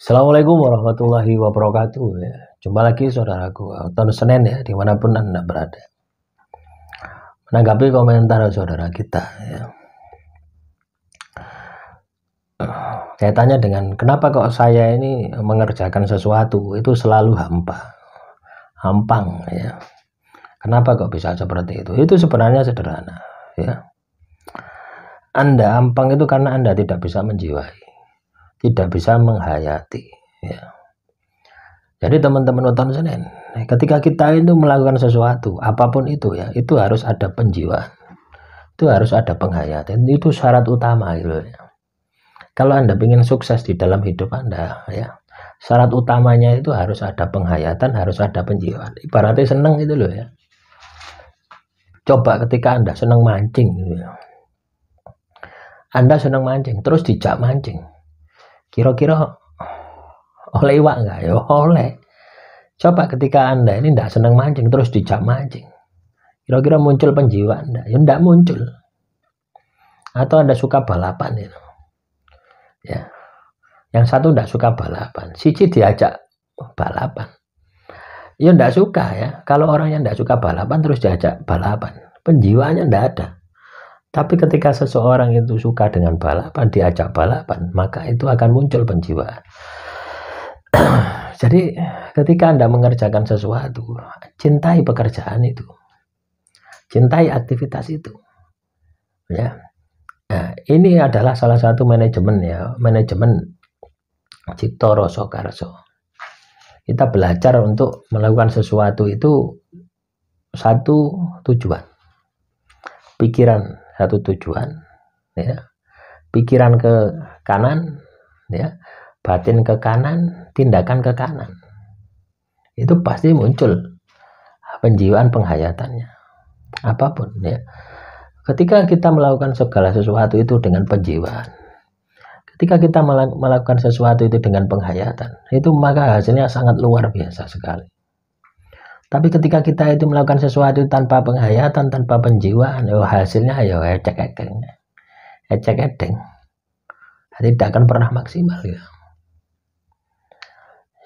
Assalamualaikum warahmatullahi wabarakatuh ya. Jumpa lagi saudaraku tahun Senin ya, dimanapun Anda berada. Menanggapi komentar saudara kita ya. Saya tanya dengan kenapa kok saya ini mengerjakan sesuatu itu selalu hampang ya. Kenapa kok bisa seperti itu? Itu sebenarnya sederhana ya. Anda hampang itu karena Anda tidak bisa menjiwai, tidak bisa menghayati ya. Jadi teman-teman nonton Senin, ketika kita itu melakukan sesuatu apapun itu ya, itu harus ada penjiwaan, itu harus ada penghayatan, itu syarat utama gitu ya. Kalau Anda ingin sukses di dalam hidup Anda ya, syarat utamanya itu harus ada penghayatan, harus ada penjiwaan. Ibaratnya seneng itu loh ya. Coba ketika Anda seneng mancing gitu ya. Anda seneng mancing terus dijak mancing, kira-kira oleh iwak enggak ya? Oleh. Coba ketika Anda ini tidak senang mancing terus dijak mancing, kira-kira muncul penjiwaan enggak? Ya enggak muncul. Atau Anda suka balapan itu ya, yang satu tidak suka balapan, siji diajak balapan, ya enggak suka ya. Kalau orang yang tidak suka balapan terus diajak balapan, penjiwaannya enggak ada. Tapi ketika seseorang itu suka dengan balapan, diajak balapan, maka itu akan muncul penjiwaan. Jadi ketika Anda mengerjakan sesuatu, cintai pekerjaan itu, cintai aktivitas itu ya. Nah, ini adalah salah satu manajemen ya, manajemen Cipto Rasa Karso. Kita belajar untuk melakukan sesuatu itu satu tujuan, pikiran satu tujuan ya, pikiran ke kanan ya, batin ke kanan, tindakan ke kanan, itu pasti muncul penjiwaan penghayatannya apapun ya. Ketika kita melakukan segala sesuatu itu dengan penjiwaan, ketika kita melakukan sesuatu itu dengan penghayatan, itu maka hasilnya sangat luar biasa sekali. Tapi ketika kita itu melakukan sesuatu tanpa penghayatan, tanpa penjiwaan, hasilnya ya ecek-ecek, tidak akan pernah maksimal ya.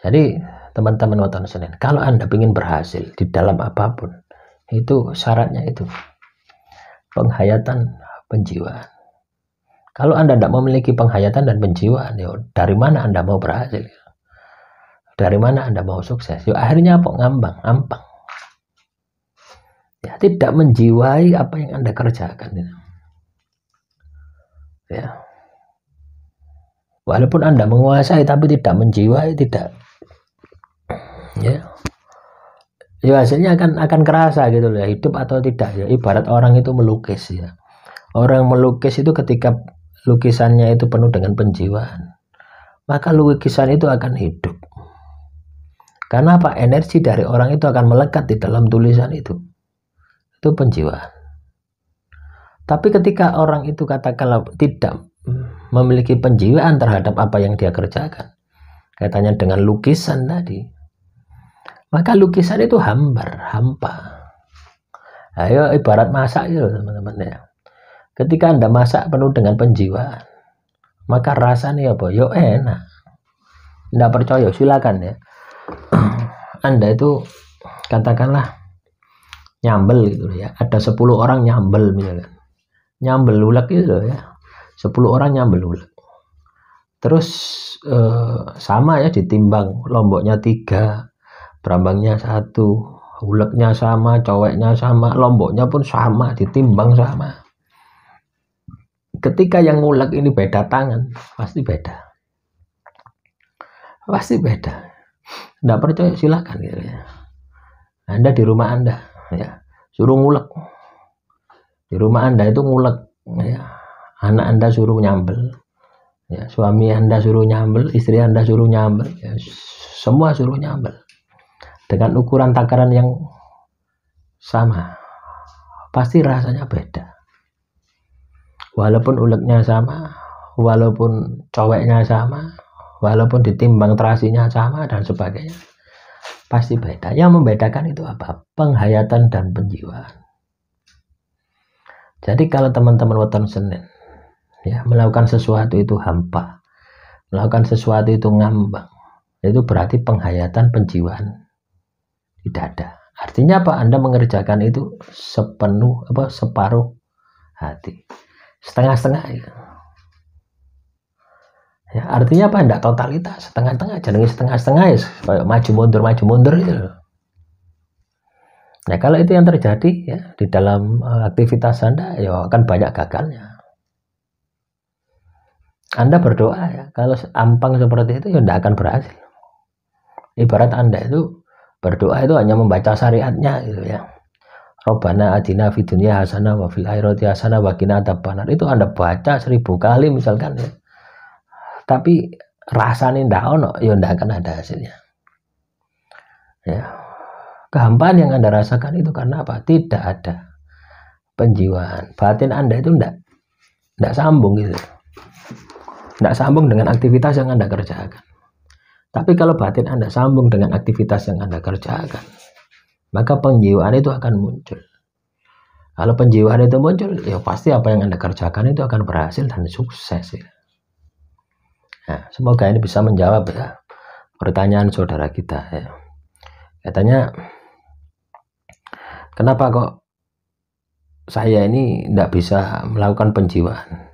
Jadi teman-teman nonton Senin, kalau Anda ingin berhasil di dalam apapun, itu syaratnya itu penghayatan, penjiwaan. Kalau Anda tidak memiliki penghayatan dan penjiwaan, ya dari mana Anda mau berhasil? Dari mana Anda mau sukses? Ya akhirnya apa? Ngambang, ampang. Ya, tidak menjiwai apa yang Anda kerjakan. Ya. Walaupun Anda menguasai tapi tidak menjiwai, tidak. Ya. Ya hasilnya akan kerasa gitu loh, hidup atau tidak ya. Ibarat orang itu melukis ya. Orang melukis itu ketika lukisannya itu penuh dengan penjiwaan, maka lukisan itu akan hidup. Karena apa? Energi dari orang itu akan melekat di dalam tulisan itu. Itu penjiwaan. Tapi ketika orang itu katakanlah tidak memiliki penjiwaan terhadap apa yang dia kerjakan, katanya dengan lukisan tadi, maka lukisan itu hampa. Ayo ibarat masak itu teman-teman ya. Ketika Anda masak penuh dengan penjiwaan, maka rasanya apa? Yo enak. Anda percaya silakan ya. Anda itu katakanlah nyambel gitu ya. Ada 10 orang nyambel misalkan. Nyambel ulek gitu ya. 10 orang nyambel ulek. Terus sama ya, ditimbang lomboknya 3, berambangnya 1, uleknya sama, coweknya sama, lomboknya pun sama, ditimbang sama. Ketika yang ngulek ini beda tangan, pasti beda. Nggak percaya silakan gitu ya. Anda di rumah Anda ya, suruh ngulek. Di rumah Anda itu ngulek ya. Anak Anda suruh nyambel. Ya, suami Anda suruh nyambel, istri Anda suruh nyambel, ya, semua suruh nyambel. Dengan ukuran takaran yang sama, pasti rasanya beda. Walaupun uleknya sama, walaupun coweknya sama, walaupun ditimbang terasinya sama dan sebagainya, pasti beda. Yang membedakan itu apa? Penghayatan dan penjiwaan. Jadi kalau teman-teman weton Senin ya, melakukan sesuatu itu hampa, melakukan sesuatu itu ngambang, itu berarti penghayatan penjiwaan tidak ada. Artinya apa? Anda mengerjakan itu separuh hati, setengah-setengah ya. Ya, artinya apa? Tidak totalitas, setengah-setengah, jangan setengah-setengah ya, kayak maju mundur itu. Nah, kalau itu yang terjadi ya di dalam aktivitas Anda, ya akan banyak gagalnya. Anda berdoa ya, kalau ampang seperti itu ya tidak akan berhasil. Ibarat Anda itu berdoa itu hanya membaca syariatnya gitu ya. Robbana atina fid dunya hasanah wa fil akhirati hasanah wa qina adzabannar. Itu Anda baca 1000 kali misalkan ya. Tapi rasanya ndak ono, ya ndak akan ada hasilnya. Ya. Kehampaan yang Anda rasakan itu karena apa? Tidak ada penjiwaan. Batin Anda itu ndak sambung gitu. Ndak sambung dengan aktivitas yang Anda kerjakan. Tapi kalau batin Anda sambung dengan aktivitas yang Anda kerjakan, maka penjiwaan itu akan muncul. Kalau penjiwaan itu muncul, ya pasti apa yang Anda kerjakan itu akan berhasil dan sukses ya. Nah, semoga ini bisa menjawab ya pertanyaan saudara kita ya. Katanya, kenapa kok saya ini tidak bisa melakukan penjiwaan?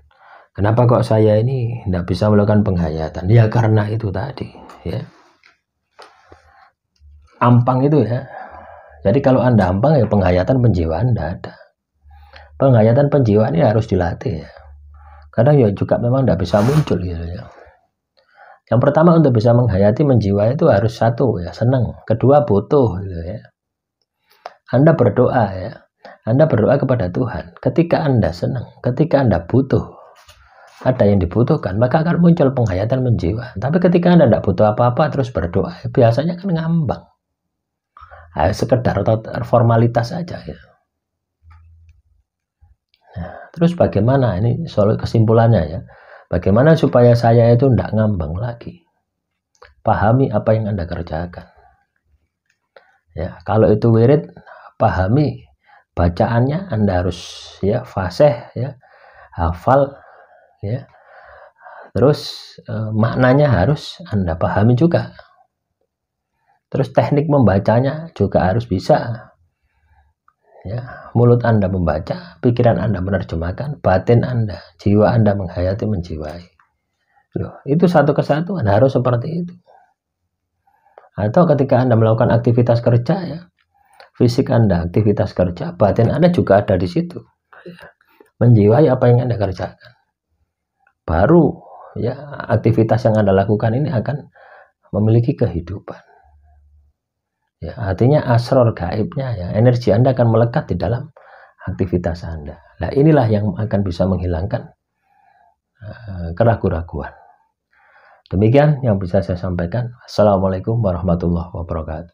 Kenapa kok saya ini tidak bisa melakukan penghayatan? Ya karena itu tadi ya. Ampang itu ya. Jadi kalau Anda ampang ya penghayatan penjiwaan tidak ada. Penghayatan penjiwaan ini harus dilatih ya. Kadang ya juga memang tidak bisa muncul gitu ya. Yang pertama untuk bisa menghayati menjiwai itu harus satu ya senang, kedua butuh gitu ya. Anda berdoa ya, Anda berdoa kepada Tuhan. Ketika Anda senang, ketika Anda butuh, ada yang dibutuhkan, maka akan muncul penghayatan menjiwa. Tapi ketika Anda tidak butuh apa-apa terus berdoa, biasanya kan ngambang. Nah, sekedar formalitas saja ya. Nah, terus bagaimana ini soal kesimpulannya ya? Bagaimana supaya saya itu tidak ngambang lagi? Pahami apa yang Anda kerjakan. Ya, kalau itu wirid, pahami bacaannya, Anda harus ya fasih ya, hafal ya. Terus maknanya harus Anda pahami juga. Terus teknik membacanya juga harus bisa. Ya, mulut Anda membaca, pikiran Anda menerjemahkan, batin Anda, jiwa Anda menghayati menjiwai. Loh, itu satu kesatuan harus seperti itu. Atau ketika Anda melakukan aktivitas kerja ya, fisik Anda aktivitas kerja, batin Anda juga ada di situ. Menjiwai apa yang Anda kerjakan. Baru ya aktivitas yang Anda lakukan ini akan memiliki kehidupan. Ya, artinya asror gaibnya ya, energi Anda akan melekat di dalam aktivitas Anda. Nah, inilah yang akan bisa menghilangkan keraguan-raguan. Demikian yang bisa saya sampaikan. Assalamualaikum warahmatullahi wabarakatuh.